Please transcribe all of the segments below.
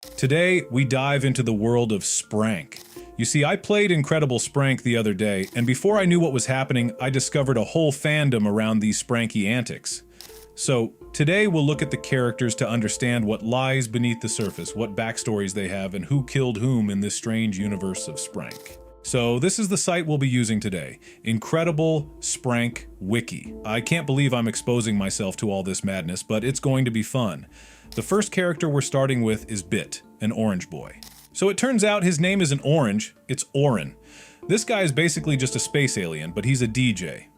Today, we dive into the world of Sprank. You see, I played Incredible Sprank the other day, and before I knew what was happening, I discovered a whole fandom around these Spranky antics. So, today we'll look at the characters to understand what lies beneath the surface, what backstories they have, and who killed whom in this strange universe of Sprank. So this is the site we'll be using today, Incredible Sprank Wiki. I can't believe I'm exposing myself to all this madness, but it's going to be fun. The first character we're starting with is Bit, an orange boy. So it turns out his name isn't Orange, it's Orin. This guy is basically just a space alien, but he's a DJ.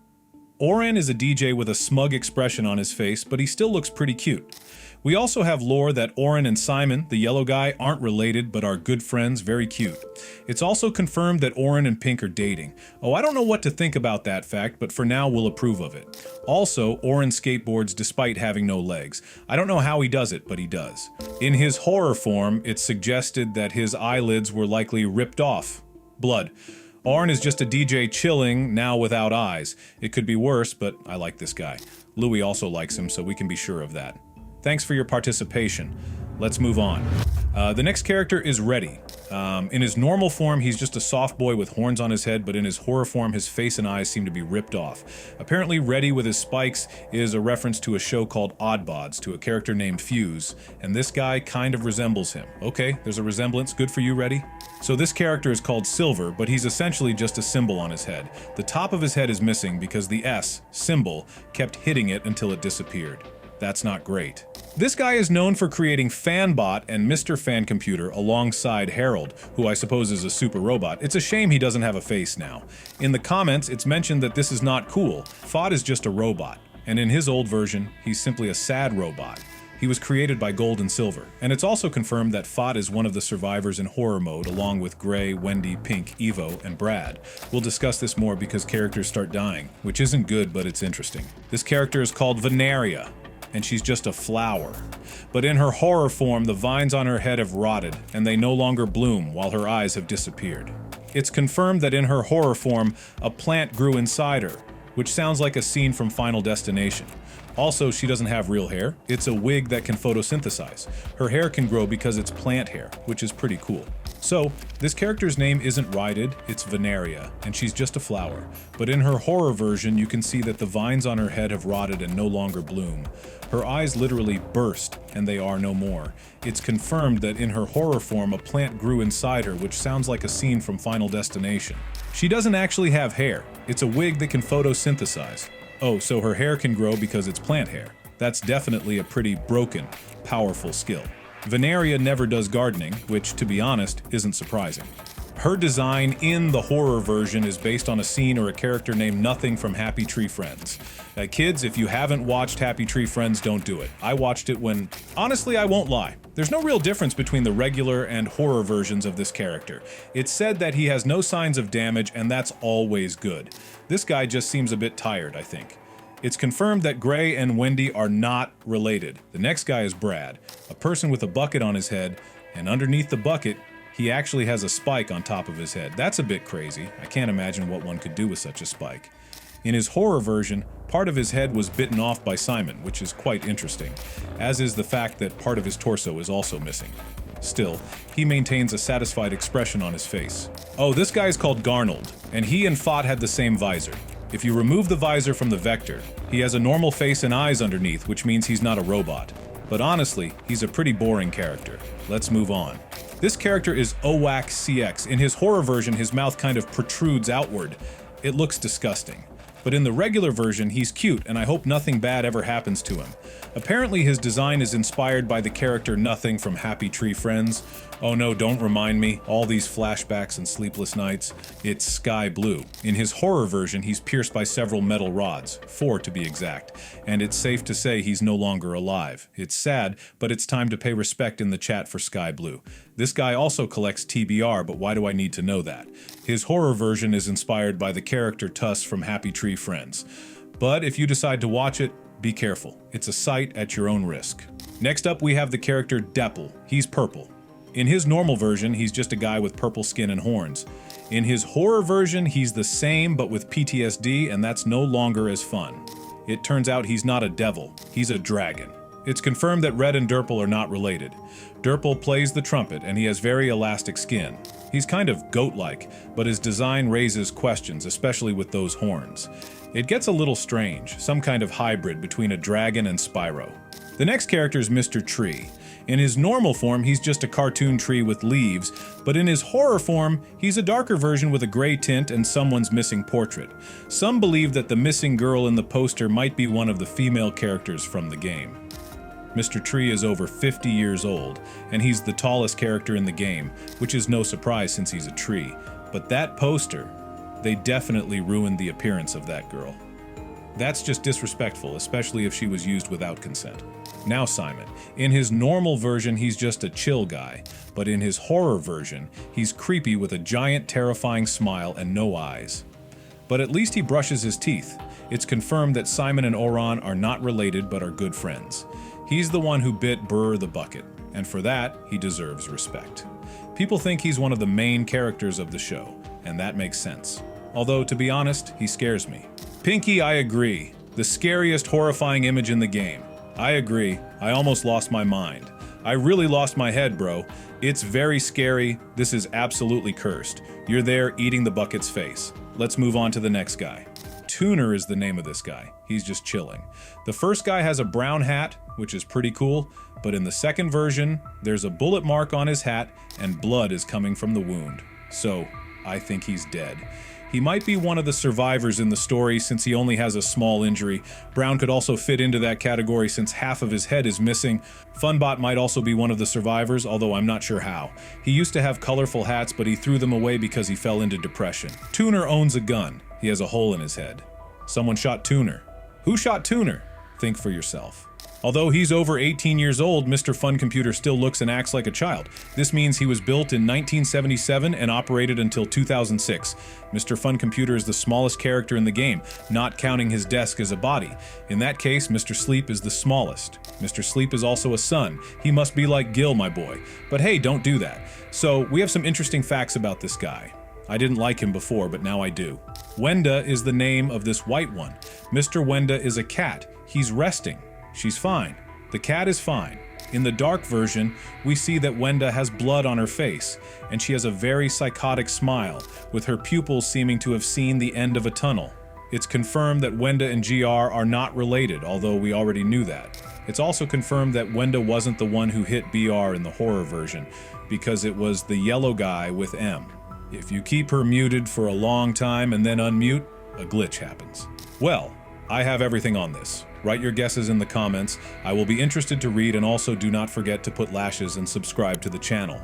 Orin is a DJ with a smug expression on his face, but he still looks pretty cute. We also have lore that Orin and Simon, the yellow guy, aren't related but are good friends, very cute. It's also confirmed that Orin and Pink are dating. Oh, I don't know what to think about that fact, but for now we'll approve of it. Also, Orin skateboards despite having no legs. I don't know how he does it, but he does. In his horror form, it's suggested that his eyelids were likely ripped off. Blood. Orin is just a DJ chilling, now without eyes. It could be worse, but I like this guy. Louis also likes him, so we can be sure of that. Thanks for your participation. Let's move on. The next character is Reddy. In his normal form, he's just a soft boy with horns on his head, but in his horror form, his face and eyes seem to be ripped off. Apparently, Reddy with his spikes is a reference to a show called Oddbods, to a character named Fuse, and this guy kind of resembles him. Okay, there's a resemblance. Good for you, Reddy. So this character is called Silver, but he's essentially just a symbol on his head. The top of his head is missing because the S, symbol, kept hitting it until it disappeared. That's not great. This guy is known for creating Fanbot and Mr. Fan Computer alongside Harold, who I suppose is a super robot. It's a shame he doesn't have a face now. In the comments, it's mentioned that this is not cool. Fod is just a robot, and in his old version, he's simply a sad robot. He was created by Gold and Silver, and it's also confirmed that Fod is one of the survivors in horror mode along with Gray, Wendy, Pink, Evo, and Brad. We'll discuss this more because characters start dying, which isn't good, but it's interesting. This character is called Veneria, and she's just a flower. But in her horror form, the vines on her head have rotted, and they no longer bloom while her eyes have disappeared. It's confirmed that in her horror form, a plant grew inside her, which sounds like a scene from Final Destination. Also, she doesn't have real hair. It's a wig that can photosynthesize. Her hair can grow because it's plant hair, which is pretty cool. So, this character's name isn't Ryded, it's Veneria, and she's just a flower. But in her horror version, you can see that the vines on her head have rotted and no longer bloom. Her eyes literally burst, and they are no more. It's confirmed that in her horror form, a plant grew inside her, which sounds like a scene from Final Destination. She doesn't actually have hair. It's a wig that can photosynthesize. Oh, so her hair can grow because it's plant hair. That's definitely a pretty broken, powerful skill. Veneria never does gardening, which, to be honest, isn't surprising. Her design in the horror version is based on a scene or a character named Nothing from Happy Tree Friends. Kids, if you haven't watched Happy Tree Friends, don't do it. I watched it when... Honestly, I won't lie. There's no real difference between the regular and horror versions of this character. It's said that he has no signs of damage, and that's always good. This guy just seems a bit tired, I think. It's confirmed that Gray and Wendy are not related. The next guy is Brad, a person with a bucket on his head, and underneath the bucket, he actually has a spike on top of his head. That's a bit crazy. I can't imagine what one could do with such a spike. In his horror version, part of his head was bitten off by Simon, which is quite interesting, as is the fact that part of his torso is also missing. Still, he maintains a satisfied expression on his face. Oh, this guy is called Garnold, and he and Fot had the same visor. If you remove the visor from the vector, he has a normal face and eyes underneath, which means he's not a robot. But honestly, he's a pretty boring character. Let's move on. This character is Owak CX. In his horror version, his mouth kind of protrudes outward. It looks disgusting. But in the regular version, he's cute, and I hope nothing bad ever happens to him. Apparently his design is inspired by the character Nothing from Happy Tree Friends. Oh no, don't remind me, all these flashbacks and sleepless nights. It's sky blue. In his horror version, he's pierced by several metal rods, 4 to be exact, and it's safe to say he's no longer alive. It's sad, but it's time to pay respect in the chat for Sky Blue. This guy also collects TBR, but why do I need to know that? His horror version is inspired by the character Tuss from Happy Tree Friends. But if you decide to watch it, be careful. It's a sight at your own risk. Next up, we have the character Deppel. He's purple. In his normal version, he's just a guy with purple skin and horns. In his horror version, he's the same but with PTSD, and that's no longer as fun. It turns out he's not a devil, he's a dragon. It's confirmed that Red and Durple are not related. Durple plays the trumpet and he has very elastic skin. He's kind of goat-like, but his design raises questions, especially with those horns. It gets a little strange, some kind of hybrid between a dragon and Spyro. The next character is Mr. Tree. In his normal form, he's just a cartoon tree with leaves, but in his horror form, he's a darker version with a gray tint and someone's missing portrait. Some believe that the missing girl in the poster might be one of the female characters from the game. Mr. Tree is over 50 years old, and he's the tallest character in the game, which is no surprise since he's a tree. But that poster, they definitely ruined the appearance of that girl. That's just disrespectful, especially if she was used without consent. Now Simon. In his normal version, he's just a chill guy, but in his horror version, he's creepy with a giant terrifying smile and no eyes. But at least he brushes his teeth. It's confirmed that Simon and Orin are not related but are good friends. He's the one who bit Burr the Bucket, and for that, he deserves respect. People think he's one of the main characters of the show, and that makes sense. Although, to be honest, he scares me. Pinky, I agree. The scariest, horrifying image in the game. I agree. I almost lost my mind. I really lost my head, bro. It's very scary. This is absolutely cursed. You're there eating the bucket's face. Let's move on to the next guy. Tuner is the name of this guy. He's just chilling. The first guy has a brown hat, which is pretty cool, but in the second version, there's a bullet mark on his hat and blood is coming from the wound. So, I think he's dead. He might be one of the survivors in the story since he only has a small injury. Brown could also fit into that category since half of his head is missing. Funbot might also be one of the survivors, although I'm not sure how. He used to have colorful hats, but he threw them away because he fell into depression. Tuner owns a gun. He has a hole in his head. Someone shot Tuner. Who shot Tuner? Think for yourself. Although he's over 18 years old, Mr. Fun Computer still looks and acts like a child. This means he was built in 1977 and operated until 2006. Mr. Fun Computer is the smallest character in the game, not counting his desk as a body. In that case, Mr. Sleep is the smallest. Mr. Sleep is also a son. He must be like Gil, my boy. But hey, don't do that. So, we have some interesting facts about this guy. I didn't like him before, but now I do. Wenda is the name of this white one. Mr. Wenda is a cat. He's resting. She's fine. The cat is fine. In the dark version, we see that Wenda has blood on her face, and she has a very psychotic smile, with her pupils seeming to have seen the end of a tunnel. It's confirmed that Wenda and GR are not related, although we already knew that. It's also confirmed that Wenda wasn't the one who hit BR in the horror version, because it was the yellow guy with M. If you keep her muted for a long time and then unmute, a glitch happens. Well, I have everything on this. Write your guesses in the comments. I will be interested to read, and also do not forget to put lashes and subscribe to the channel.